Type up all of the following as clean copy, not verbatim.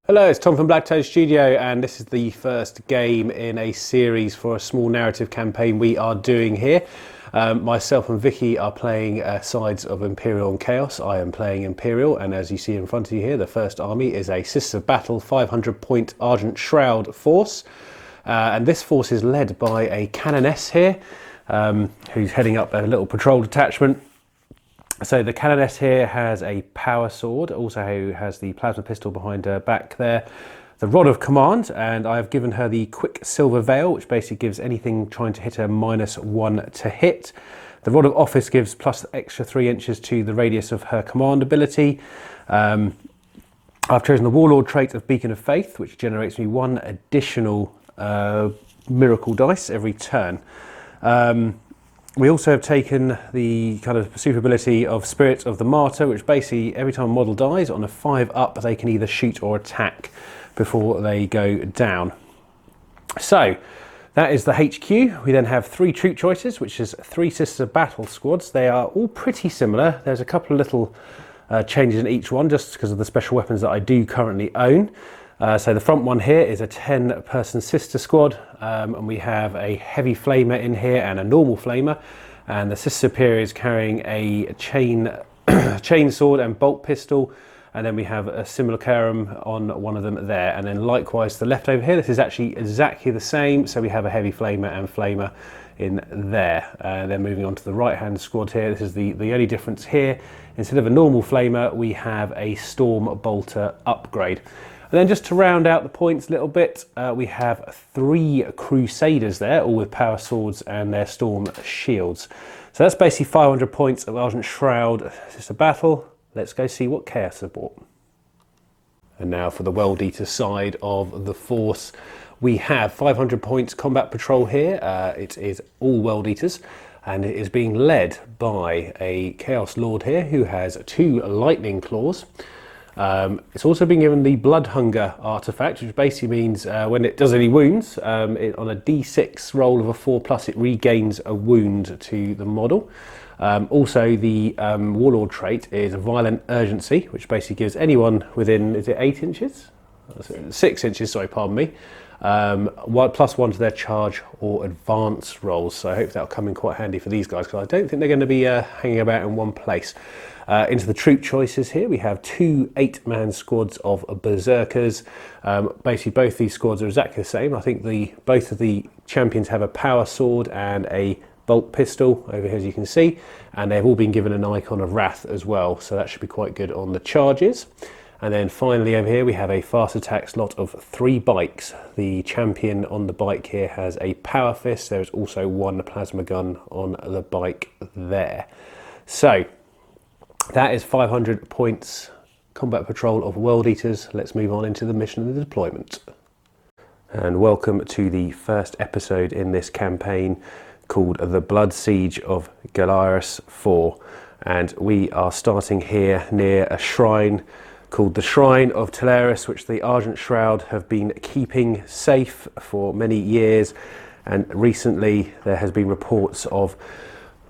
Hello, it's Tom from Blacktoad Studio, and this is the first game in a series for a small narrative campaign we are doing here. Myself and Vicky are playing sides of Imperial and Chaos. I am playing Imperial, and as you see in front of you here, the first army is a Sisters of Battle 500-point Argent Shroud force. And this force is led by a Canoness here, who's heading up a little patrol detachment. So the Canoness here has a power sword, also has the plasma pistol behind her back there, the Rod of Command, and I've given her the Quick Silver Veil, which basically gives anything trying to hit her -1 to hit. The Rod of Office gives plus extra 3 inches to the radius of her command ability. I've chosen the Warlord trait of Beacon of Faith, which generates me 1 additional miracle dice every turn. We also have taken the kind of super ability of Spirit of the Martyr, which basically every time a model dies on a 5 up, they can either shoot or attack before they go down. So that is the HQ. We then have 3 troop choices, which is 3 Sisters of Battle squads. They are all pretty similar. There's a couple of little changes in each one just because of the special weapons that I do currently own. So the front one here is a 10-person sister squad, and we have a heavy flamer in here and a normal flamer, and the Sister Superior is carrying a chain sword and bolt pistol, and then we have a simulacrum on one of them there, and then likewise the left over here, this is actually exactly the same, so we have a heavy flamer and flamer in there. Then moving on to the right hand squad here, this is the only difference here. Instead of a normal flamer, we have a storm bolter upgrade. And then just to round out the points a little bit, we have 3 Crusaders there, all with power swords and their storm shields. So that's basically 500 points of Argent Shroud Sister Battle. Let's go see what Chaos have bought. And now for the World Eater side of the force, we have 500 points Combat Patrol here. It is all World Eaters, and it is being led by a Chaos Lord here who has 2 Lightning Claws. It's also been given the Blood Hunger artifact, which basically means when it does any wounds, on a d6 roll of a 4+, it regains a wound to the model. Also, the Warlord trait is Violent Urgency, which basically gives anyone within, is it 8 inches? 6 inches, sorry, pardon me, +1 to their charge or advance rolls. So I hope that'll come in quite handy for these guys, because I don't think they're going to be hanging about in one place. Into the troop choices here, we have 2 8-man squads of Berserkers. Basically, both these squads are exactly the same. I think both of the champions have a power sword and a bolt pistol over here, as you can see, and they've all been given an icon of Wrath as well, so that should be quite good on the charges. And then finally over here we have a fast attack slot of 3 bikes. The champion on the bike here has a power fist. There is also 1 plasma gun on the bike there. So that is 500 points Combat Patrol of World Eaters. Let's move on into the mission and the deployment. And welcome to the first episode in this campaign called The Blood Siege of Galerias 4. And we are starting here near a shrine called the Shrine of Teleria, which the Argent Shroud have been keeping safe for many years. And recently there has been reports of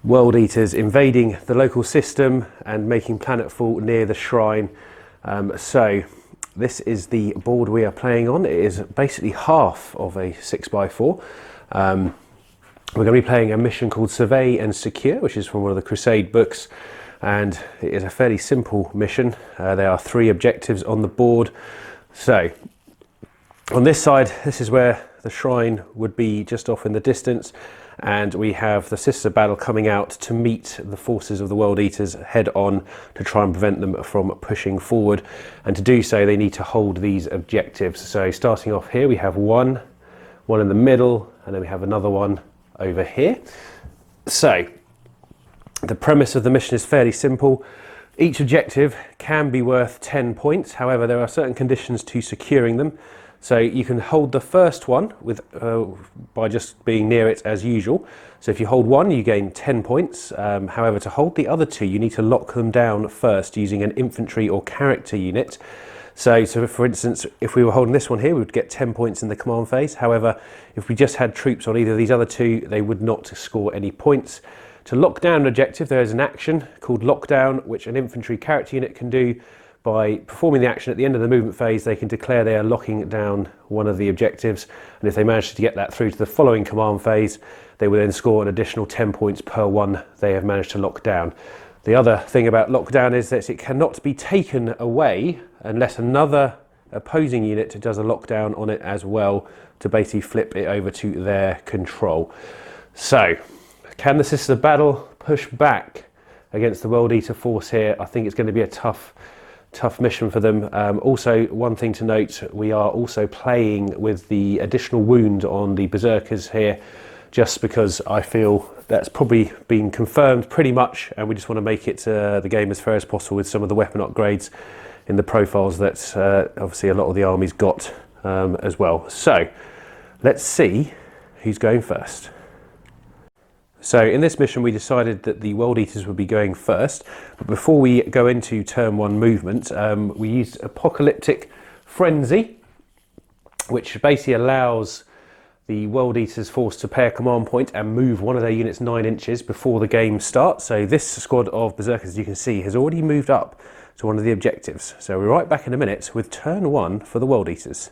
World Eaters invading the local system and making planetfall near the shrine. So this is the board we are playing on. It is basically half of a 6x4. We're going to be playing a mission called Survey and Secure, which is from one of the Crusade books, and it is a fairly simple mission. There are 3 objectives on the board. So on this side, this is where the shrine would be, just off in the distance, and we have the Sisters of Battle coming out to meet the forces of the World Eaters head on to try and prevent them from pushing forward, and to do so they need to hold these objectives. So starting off here, we have one in the middle, and then we have another one over here. So the premise of the mission is fairly simple. Each objective can be worth 10 points. However, there are certain conditions to securing them. So you can hold the first one by just being near it as usual. So if you hold one, you gain 10 points. However, to hold the other 2, you need to lock them down first using an infantry or character unit. So for instance, if we were holding this one here, we would get 10 points in the command phase. However, if we just had troops on either of these other 2, they would not score any points. To lock down an objective, there is an action called Lockdown, which an infantry character unit can do. By performing the action at the end of the movement phase, they can declare they are locking down one of the objectives, and if they manage to get that through to the following command phase, they will then score an additional 10 points per one they have managed to lock down. The other thing about lockdown is that it cannot be taken away unless another opposing unit does a lockdown on it as well, to basically flip it over to their control. So, can the Sisters of Battle push back against the World Eater force here? I think it's going to be a tough mission for them. Also, one thing to note, we are also playing with the additional wound on the Berserkers here, just because I feel that's probably been confirmed pretty much, and we just want to make it the game as fair as possible with some of the weapon upgrades in the profiles that obviously a lot of the army's got as well. So let's see who's going first. So in this mission we decided that the World Eaters would be going first, but before we go into turn one movement, we used Apocalyptic Frenzy, which basically allows the World Eaters force to pay a command point and move one of their units 9 inches before the game starts. So this squad of Berserkers, as you can see, has already moved up to one of the objectives. So we're right back in a minute with turn one for the World Eaters.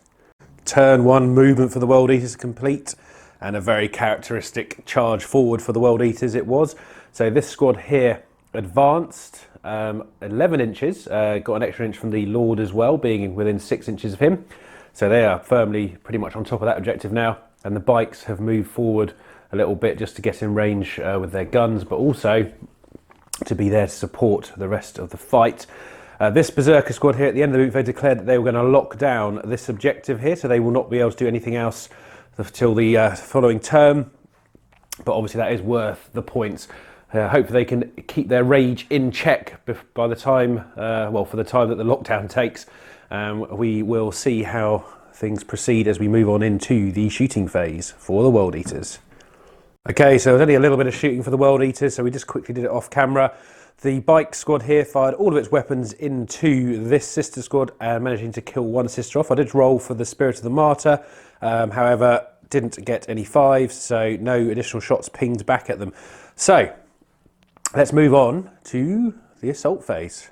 Turn one movement for the World Eaters complete, and a very characteristic charge forward for the World Eaters it was. So this squad here advanced 11 inches, got an extra inch from the Lord as well, being within 6 inches of him. So they are firmly pretty much on top of that objective now, and the bikes have moved forward a little bit just to get in range with their guns, but also to be there to support the rest of the fight. This Berserker squad here at the end of the movement, they declared that they were going to lock down this objective here, so they will not be able to do anything else till the following turn, but obviously that is worth the points. Hopefully they can keep their rage in check by the time, well, for the time that the lockdown takes. We will see how things proceed as we move on into the shooting phase for the World Eaters. Okay, so there's only a little bit of shooting for the World Eaters, so we just quickly did it off camera. The bike squad here fired all of its weapons into this sister squad, managing to kill one sister off. I did roll for the Spirit of the Martyr, however, didn't get any fives, so no additional shots pinged back at them. So, let's move on to the assault phase.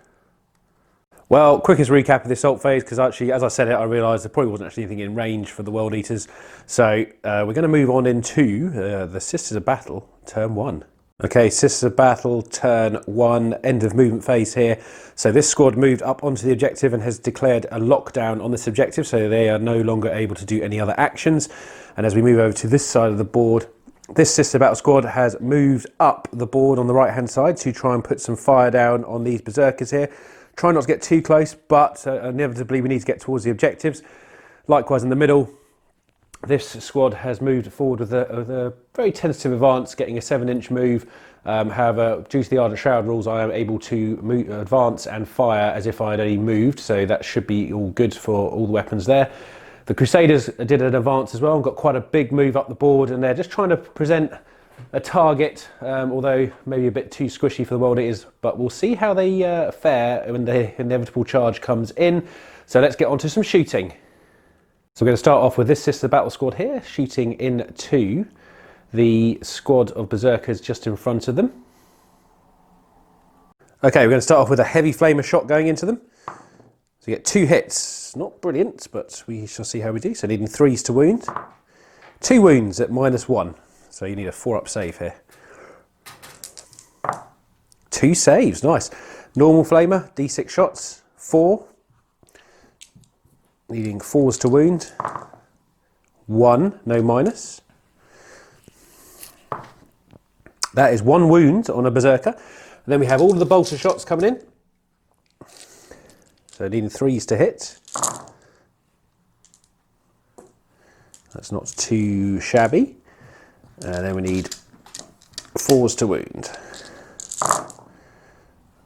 Well, quickest recap of the assault phase, because actually, as I said it, I realised there probably wasn't actually anything in range for the World Eaters. So, we're going to move on into the Sisters of Battle, turn one. Okay, Sisters of Battle, turn one, end of movement phase here. So this squad moved up onto the objective and has declared a lockdown on this objective, so they are no longer able to do any other actions. And as we move over to this side of the board, this Sister Battle squad has moved up the board on the right hand side to try and put some fire down on these Berserkers here. Try not to get too close, but inevitably we need to get towards the objectives. Likewise in the middle, this squad has moved forward with a very tentative advance, getting a 7-inch move. However, due to the Argent shroud rules, I am able to advance and fire as if I had only moved, so that should be all good for all the weapons there. The Crusaders did an advance as well and got quite a big move up the board, and they're just trying to present a target, although maybe a bit too squishy for the World Eaters, but we'll see how they fare when the inevitable charge comes in. So let's get on to some shooting. So we're going to start off with this Sister Battle squad here, shooting into the squad of Berserkers just in front of them. Okay, we're going to start off with a heavy flamer shot going into them. So we get 2 hits, not brilliant, but we shall see how we do. So needing 3s to wound. 2 wounds at -1, so you need a 4-up save here. 2 saves, nice. Normal flamer, D6 shots, 4. Needing 4s to wound. 1, no minus. That is 1 wound on a Berserker. And then we have all of the bolter shots coming in. So needing 3s to hit. That's not too shabby. And then we need 4s to wound.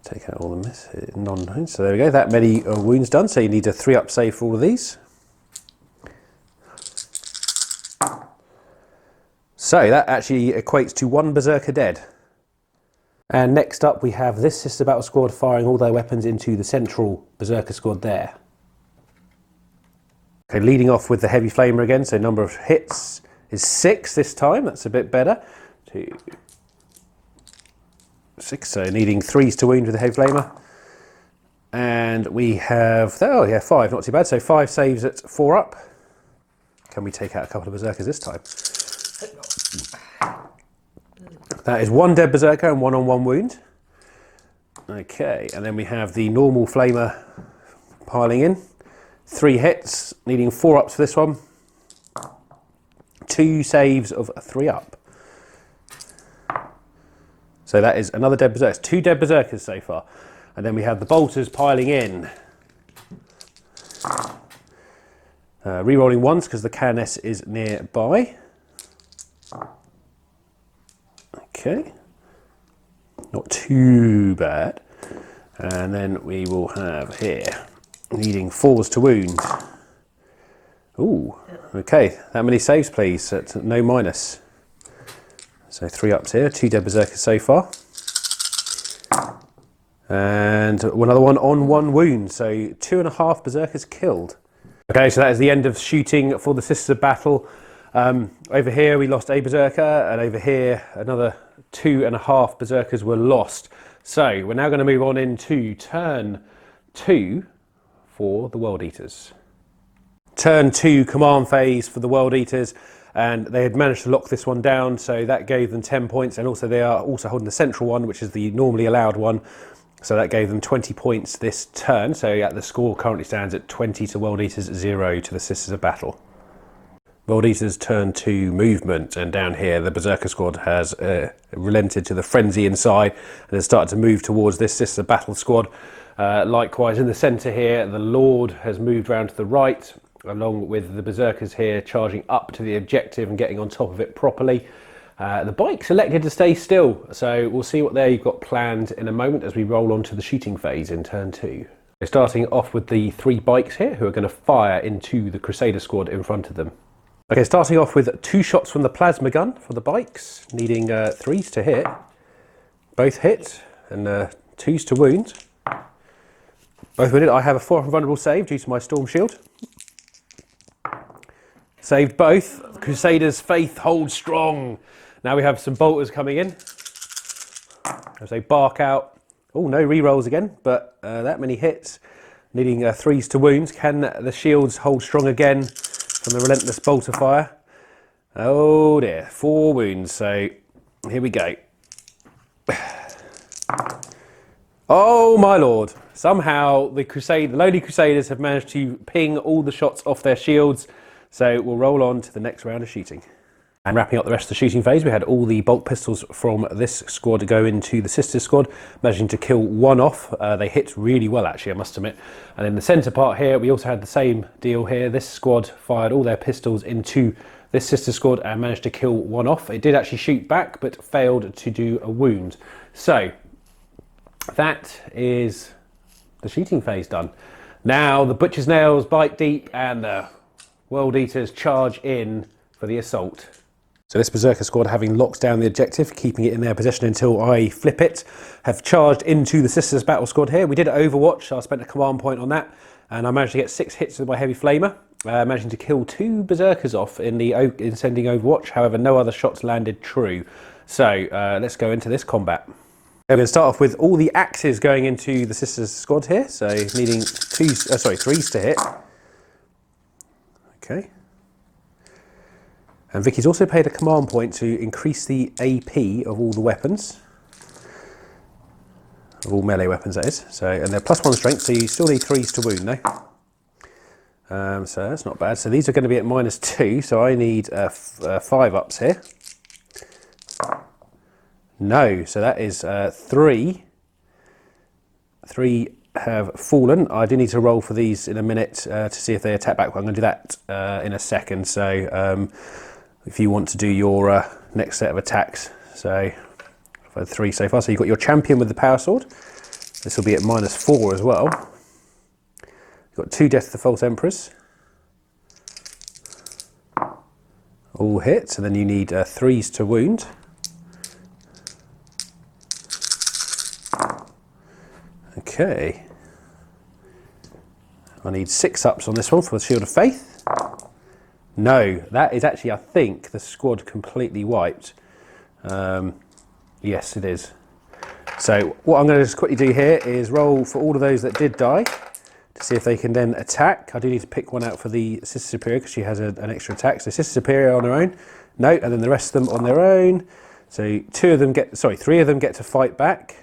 Take out all the non-wounds. So there we go, that many wounds done. So you need a 3-up save for all of these. So that actually equates to 1 Berserker dead. And next up we have this Sister Battle squad firing all their weapons into the central Berserker squad there. Okay, leading off with the heavy flamer again, so number of hits is 6 this time, that's a bit better. 2, 6, so needing 3s to wound with the heavy flamer. And we have, oh yeah, 5, not too bad. So 5 saves at 4 up. Can we take out a couple of berserkers this time? That is 1 dead berserker and 1 on 1 wound. Okay, and then we have the normal flamer piling in. 3 hits, needing 4 ups for this one. 2 saves of 3 up. So that is another dead berserker. 2 dead berserkers so far. And then we have the bolters piling in. Rerolling once because the Canis is nearby. Okay. Not too bad. And then we will have here, needing 4s to wound. Ooh, okay. That many saves, please, at no minus. So 3 ups here, 2 dead berserkers so far. And another one on 1 wound, so 2.5 berserkers killed. Okay, so that is the end of shooting for the Sisters of Battle. Over here we lost a berserker, and over here another 2.5 berserkers were lost. So we're now going to move on into turn 2 for the World Eaters. Turn 2 command phase for the World Eaters, and they had managed to lock this one down, so that gave them 10 points, and also they are also holding the central one, which is the normally allowed one. So that gave them 20 points this turn. So yeah, the score currently stands at 20 to World Eaters, 0 to the Sisters of Battle. World Eaters turn 2 movement, and down here the Berserker squad has relented to the frenzy inside and has started to move towards this Sisters of Battle squad. Likewise in the centre here, the Lord has moved round to the right, along with the Berserkers here charging up to the objective and getting on top of it properly. The bike's elected to stay still, so we'll see what they've got planned in a moment as we roll on to the shooting phase in turn 2. We're starting off with the 3 bikes here who are going to fire into the Crusader squad in front of them. Okay, starting off with 2 shots from the plasma gun for the bikes, needing 3s to hit. Both hit, and 2s to wound. Both wounded. I have a 4 vulnerable save due to my storm shield. Saved both. Crusaders' faith holds strong. Now we have some bolters coming in as they bark out. Oh, no re-rolls again, but that many hits, needing 3s to wounds. Can the shields hold strong again from the relentless bolter fire? Oh dear, 4 wounds, so here we go. Oh my lord, somehow the lowly Crusaders have managed to ping all the shots off their shields, so we'll roll on to the next round of shooting. And wrapping up the rest of the shooting phase, we had all the bolt pistols from this squad go into the Sisters squad, managing to kill 1 off. They hit really well actually, I must admit. And in the centre part here, we also had the same deal here. This squad fired all their pistols into this Sisters squad and managed to kill 1 off. It did actually shoot back, but failed to do a wound. So that is the shooting phase done. Now the Butcher's Nails bite deep and the World Eaters charge in for the assault. So this Berserker squad, having locked down the objective, keeping it in their possession until I flip it, have charged into the Sisters Battle squad here. We did Overwatch, so I spent a command point on that, and I managed to get 6 hits with my heavy flamer, managing to kill 2 Berserkers off in sending Overwatch. However, no other shots landed true. So let's go into this combat. I'm going to start off with all the axes going into the Sisters squad here, so needing 3s to hit. Okay. And Vicky's also paid a command point to increase the AP of all the weapons. Of all melee weapons, that is. So, and they're +1 strength, so you still need 3s to wound, no? So that's not bad. So these are going to be at -2, so I need 5 ups here. No, so that is 3. 3 have fallen. I do need to roll for these in a minute to see if they attack back, but I'm going to do that in a second. So if you want to do your next set of attacks. So I've had 3 so far. So you've got your champion with the power sword. This will be at -4 as well. You've got 2 Death to the False Emperors. All hits, and then you need 3s to wound. Okay. I need 6 ups on this one for the Shield of Faith. No, that is actually, I think, the squad completely wiped. Yes, it is. So what I'm going to just quickly do here is roll for all of those that did die to see if they can then attack. I do need to pick one out for the Sister Superior because she has an extra attack. So Sister Superior on her own, no, and then the rest of them on their own. So three of them get to fight back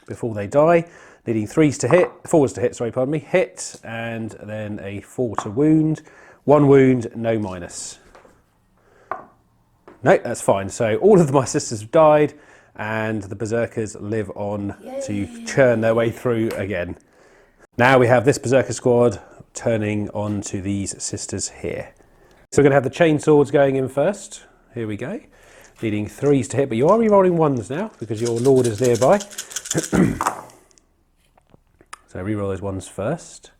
before they die, needing fours to hit, sorry, pardon me, hit, and then a 4 to wound. 1 wound, no minus. No, that's fine. So all of my sisters have died, and the Berserkers live on to churn their way through again. Now we have this Berserker squad turning on to these sisters here. So we're going to have the chain swords going in first. Here we go. Needing 3s to hit, but you are re-rolling 1s now because your Lord is nearby. So re-roll those 1s first.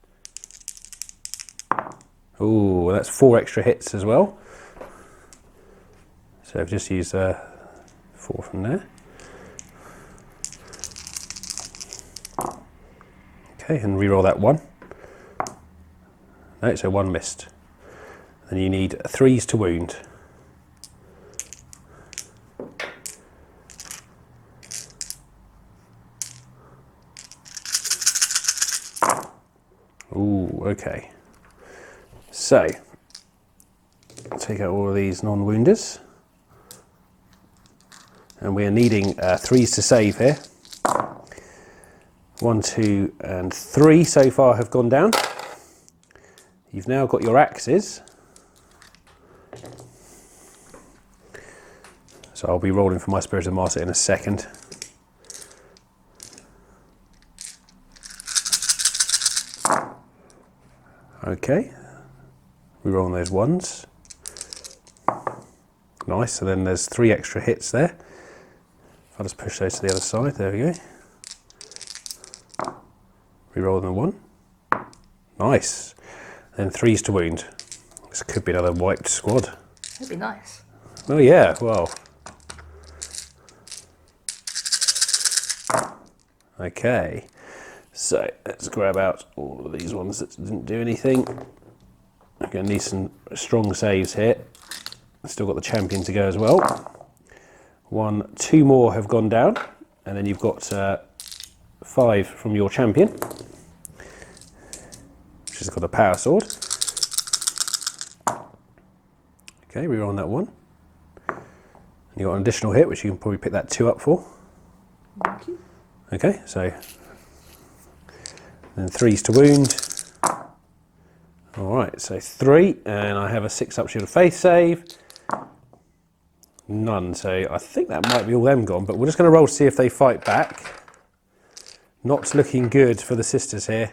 Ooh, that's 4 extra hits as well. So I've just used 4 from there. Okay, and re-roll that 1. No, so 1 missed. Then you need 3s to wound. Ooh, okay. So, take out all of these non-wounders. And we are needing 3s to save here. 1, 2, and 3 so far have gone down. You've now got your axes. So I'll be rolling for my Spirit of Martyr in a second. Okay, re-rolling those 1s. Nice, so then there's 3 extra hits there. I'll just push those to the other side, there we go. Re-roll them 1. Nice. Then 3s to wound. This could be another wiped squad. That'd be nice. Oh yeah, well. Okay, so let's grab out all of these ones that didn't do anything. I'm going to need some strong saves here. Still got the champion to go as well. 1, 2 more have gone down, and then you've got 5 from your champion, which has got a power sword. Okay, reroll on that 1. And you got an additional hit, which you can probably pick that 2 up for. Thank you. Okay, so then 3s to wound. All right, so 3, and I have a 6 up shield of faith save. None, so I think that might be all them gone, but we're just going to roll to see if they fight back. Not looking good for the sisters here.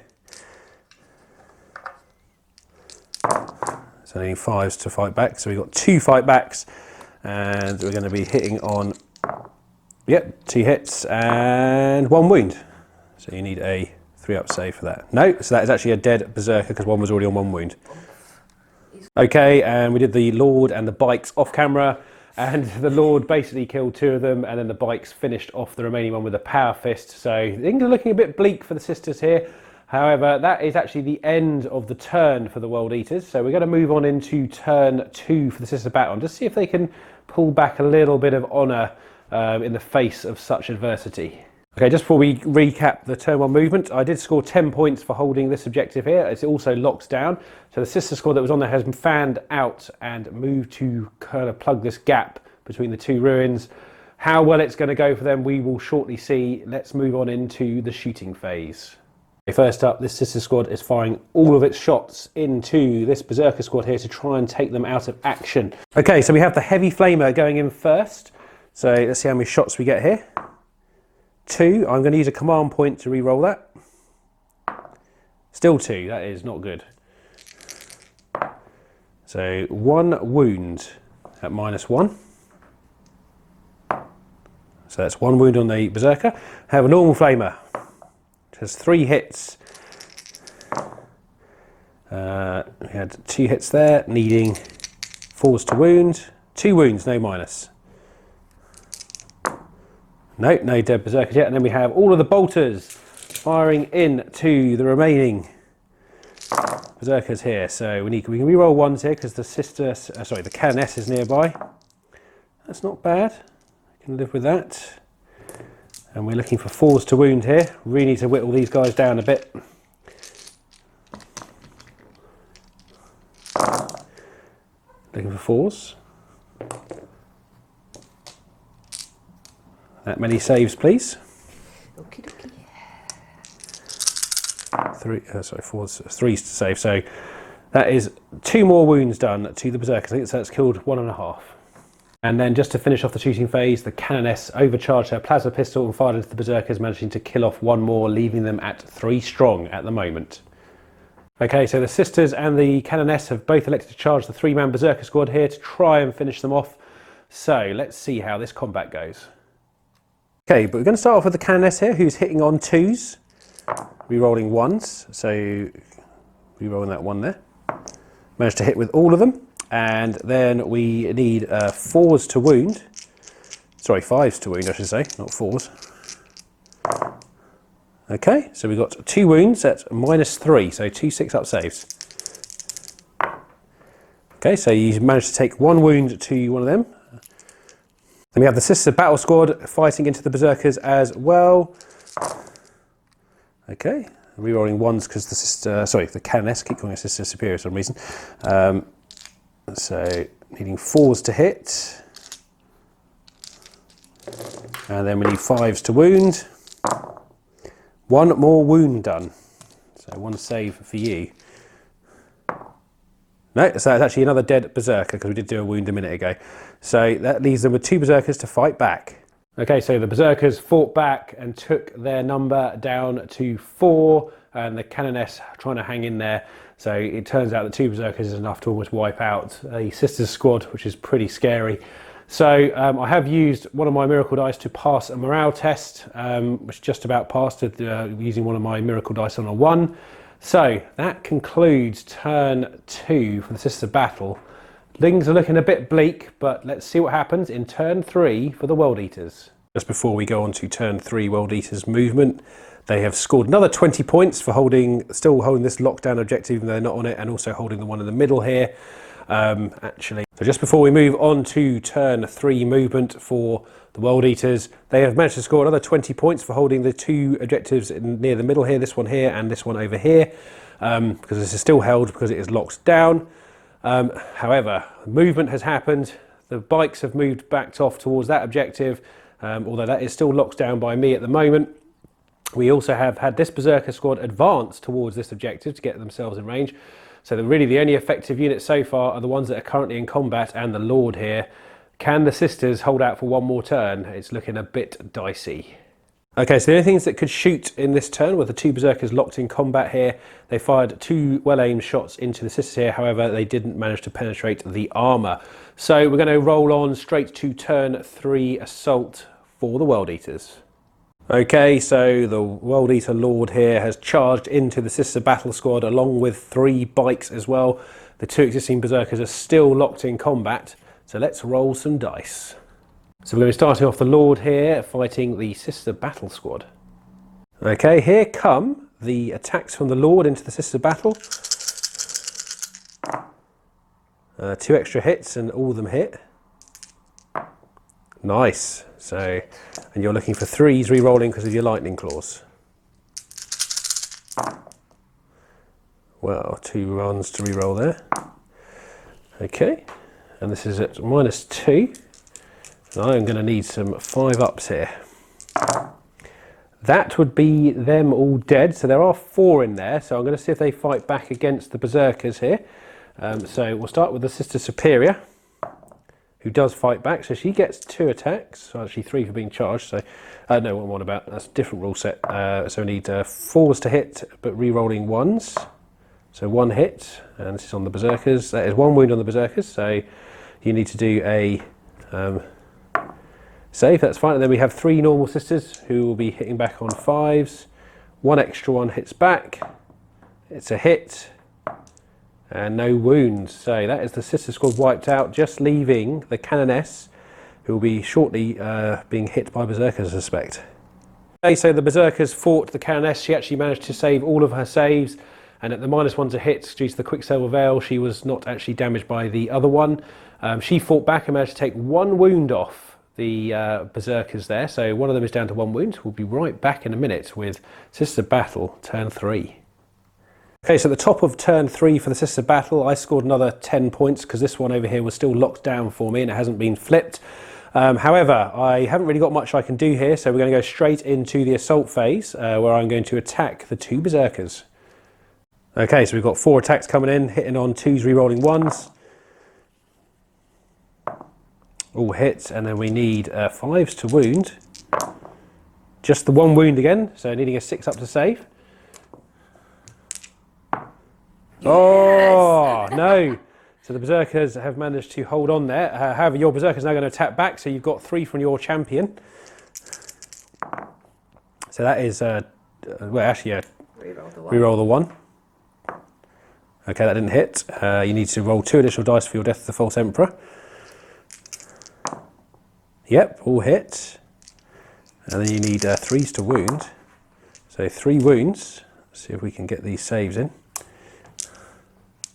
So I need 5s to fight back, so we've got 2 fight backs, and we're going to be hitting on, yep, 2 hits and 1 wound. So you need a 3 up save for that. No, so that is actually a dead Berserker because 1 was already on 1 wound. Okay, and we did the Lord and the bikes off camera. And the Lord basically killed 2 of them, and then the bikes finished off the remaining one with a power fist. So things are looking a bit bleak for the sisters here. However, that is actually the end of the turn for the World Eaters. So we're going to move on into turn 2 for the Sisters of Battle, just see if they can pull back a little bit of honour in the face of such adversity. Okay, just before we recap the turn 1 movement, I did score 10 points for holding this objective here. It also locks down. So the sister squad that was on there has been fanned out and moved to kind of plug this gap between the 2 ruins. How well it's going to go for them, we will shortly see. Let's move on into the shooting phase. Okay, first up, this sister squad is firing all of its shots into this Berserker squad here to try and take them out of action. Okay, so we have the heavy flamer going in first. So let's see how many shots we get here. 2, I'm going to use a command point to re-roll that. Still 2, that is not good. So 1 wound at -1. So that's 1 wound on the Berserker. I have a normal flamer, which has 3 hits. We had 2 hits there, needing 4s to wound. 2 wounds, no minus. No dead Berserkers yet, and then we have all of the bolters firing into the remaining Berserkers here. So we can re-roll 1s here because the Canoness is nearby. That's not bad. I can live with that. And we're looking for 4s to wound here. Really need to whittle these guys down a bit. Looking for 4s. That many saves, please. Okie dokie. 3s to save. So that is 2 more wounds done to the berserkers. I think that's killed 1.5. And then just to finish off the shooting phase, the canoness overcharged her plasma pistol and fired into the berserkers, managing to kill off 1 more, leaving them at 3 strong at the moment. Okay, so the sisters and the canoness have both elected to charge the 3-man berserker squad here to try and finish them off. So let's see how this combat goes. Okay, but we're going to start off with the canoness here, who's hitting on 2s, re-rolling 1s. So re-rolling that 1 there. Managed to hit with all of them. And then we need 4s to wound. Sorry, 5s to wound, I should say, not 4s. Okay, so we've got 2 wounds at -3, so 2 6-up saves. Okay, so you managed to take 1 wound to one of them. Then we have the Sister Battle Squad fighting into the Berserkers as well. Okay, re-rolling 1s because the Canoness, keep calling her Sister Superior for some reason. So needing 4s to hit. And then we need 5s to wound. 1 more wound done. So 1 save for you. No, so that's actually another dead berserker because we did do a wound a minute ago. So that leaves them with 2 berserkers to fight back. Okay, so the berserkers fought back and took their number down to 4, and the canoness trying to hang in there. So it turns out that 2 berserkers is enough to almost wipe out a sister's squad, which is pretty scary. So I have used one of my miracle dice to pass a morale test, which just about passed it, using one of my miracle dice on a 1. So that concludes turn 2 for the Sister Battle. Things are looking a bit bleak, but let's see what happens in turn 3 for the World Eaters. Just before we go on to turn 3 World Eaters movement, they have scored another 20 points for still holding this lockdown objective even though they're not on it, and also holding the one in the middle here. So just before we move on to turn 3 movement for the World Eaters, they have managed to score another 20 points for holding the 2 objectives near the middle here, this one here and this one over here, because this is still held because it is locked down. However, movement has happened. The bikes have moved back off towards that objective, although that is still locked down by me at the moment. We also have had this Berserker squad advance towards this objective to get themselves in range. So really the only effective units so far are the ones that are currently in combat and the Lord here. Can the sisters hold out for 1 more turn? It's looking a bit dicey. Okay, so the only things that could shoot in this turn were the 2 berserkers locked in combat here. They fired 2 well-aimed shots into the sisters here, however they didn't manage to penetrate the armour. So we're going to roll on straight to turn 3 assault for the World Eaters. Okay, so the World Eater Lord here has charged into the Sister Battle Squad along with 3 bikes as well. The 2 existing berserkers are still locked in combat, so let's roll some dice. So we're going to be starting off the Lord here, fighting the Sister Battle Squad. Okay, here come the attacks from the Lord into the Sister Battle. 2 extra hits and all of them hit. Nice. So, and you're looking for 3s re-rolling because of your lightning claws. Well, 2 runs to re-roll there. Okay, and this is at -2. I'm going to need some 5-ups here. That would be them all dead, so there are 4 in there, so I'm going to see if they fight back against the berserkers here. So we'll start with the Sister Superior, who does fight back, so she gets 2 attacks, so actually 3 for being charged, so no, what I'm on about, that's a different rule set. So we need 4s to hit, but re-rolling 1s. So 1 hit, and this is on the berserkers. That is 1 wound on the berserkers, so you need to do a save, that's fine. And then we have 3 normal sisters who will be hitting back on 5s. 1 extra one hits back, it's a hit, and no wounds. So that is the Sister Squad wiped out, just leaving the Canoness, who will be shortly being hit by berserkers, I suspect. Okay, so the berserkers fought the Canoness. She actually managed to save all of her saves, and at the -1 to hit, due to the Quicksilver Veil, she was not actually damaged by the other one. She fought back and managed to take 1 wound off the berserkers there. So one of them is down to 1 wound. We'll be right back in a minute with Sisters of Battle turn 3. Okay, so at the top of turn 3 for the Sisters of Battle, I scored another 10 points because this one over here was still locked down for me and it hasn't been flipped. However, I haven't really got much I can do here, so we're going to go straight into the assault phase where I'm going to attack the 2 berserkers. Okay, so we've got 4 attacks coming in, hitting on 2s, rerolling 1s. All hits, and then we need 5s to wound. Just the 1 wound again, so needing a 6 up to save. Yes. Oh, no. So the berserkers have managed to hold on there. However, your berserkers are now going to attack back, so you've got 3 from your champion. So that is, well, actually, yeah, reroll the 1. Okay, that didn't hit. You need to roll 2 additional dice for your Death of the False Emperor. Yep, all hit. And then you need 3s to wound. So 3 wounds. Let's see if we can get these saves in.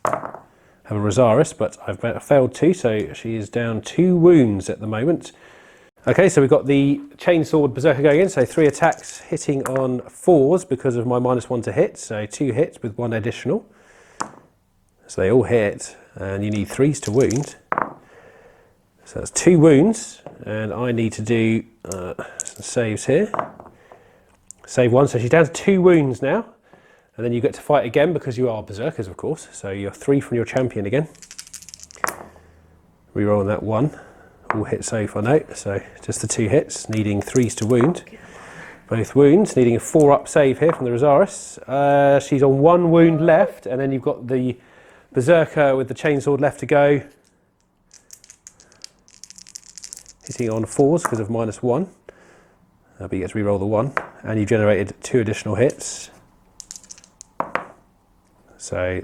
Have a Rosaris, but I've failed 2, so she is down 2 wounds at the moment. Okay, so we've got the Chainsword Berserker going in, so 3 attacks hitting on 4s because of my -1 to hit, so 2 hits with 1 additional. So they all hit, and you need 3s to wound. So that's 2 wounds, and I need to do some saves here. Save 1, so she's down to 2 wounds now. And then you get to fight again because you are berserkers, of course. So you're 3 from your champion again. Rerolling that 1. All hit so far, no. So just the 2 hits, needing 3s to wound. Both wounds, needing a 4 up save here from the Rosaris. She's on 1 wound left, and then you've got the berserker with the chainsword left to go. Hitting on 4s because of -1. But you get to reroll the 1, and you generated 2 additional hits. So I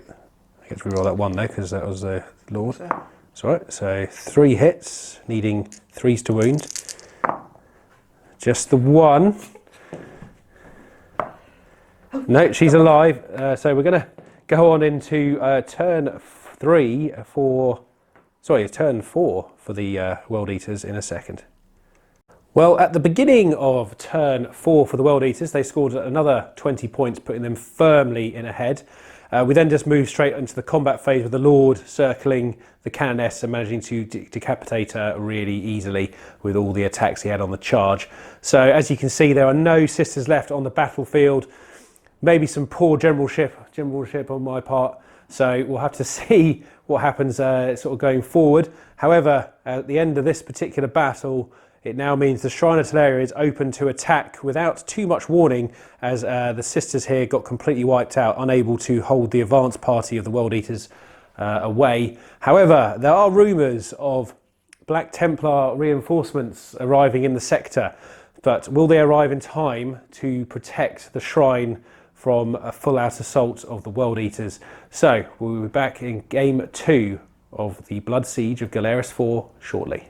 get to reroll that 1 though because that was the Lord. That's all right. So 3 hits, needing 3s to wound. Just the 1. No, she's alive. So we're going to go on into turn 4 for the World Eaters in a second. Well, at the beginning of turn 4 for the World Eaters, they scored another 20 points, putting them firmly in ahead. We then just moved straight into the combat phase with the Lord circling the Canoness and managing to decapitate her really easily with all the attacks he had on the charge. So as you can see, there are no sisters left on the battlefield. Maybe some poor generalship on my part. So we'll have to see what happens sort of going forward. However, at the end of this particular battle, it now means the Shrine of Teleria is open to attack without too much warning, as the sisters here got completely wiped out, unable to hold the advance party of the World Eaters away. However, there are rumours of Black Templar reinforcements arriving in the sector, but will they arrive in time to protect the shrine from a full-out assault of the World Eaters? So we'll be back in Game 2 of the Blood Siege of Galerias 4 shortly.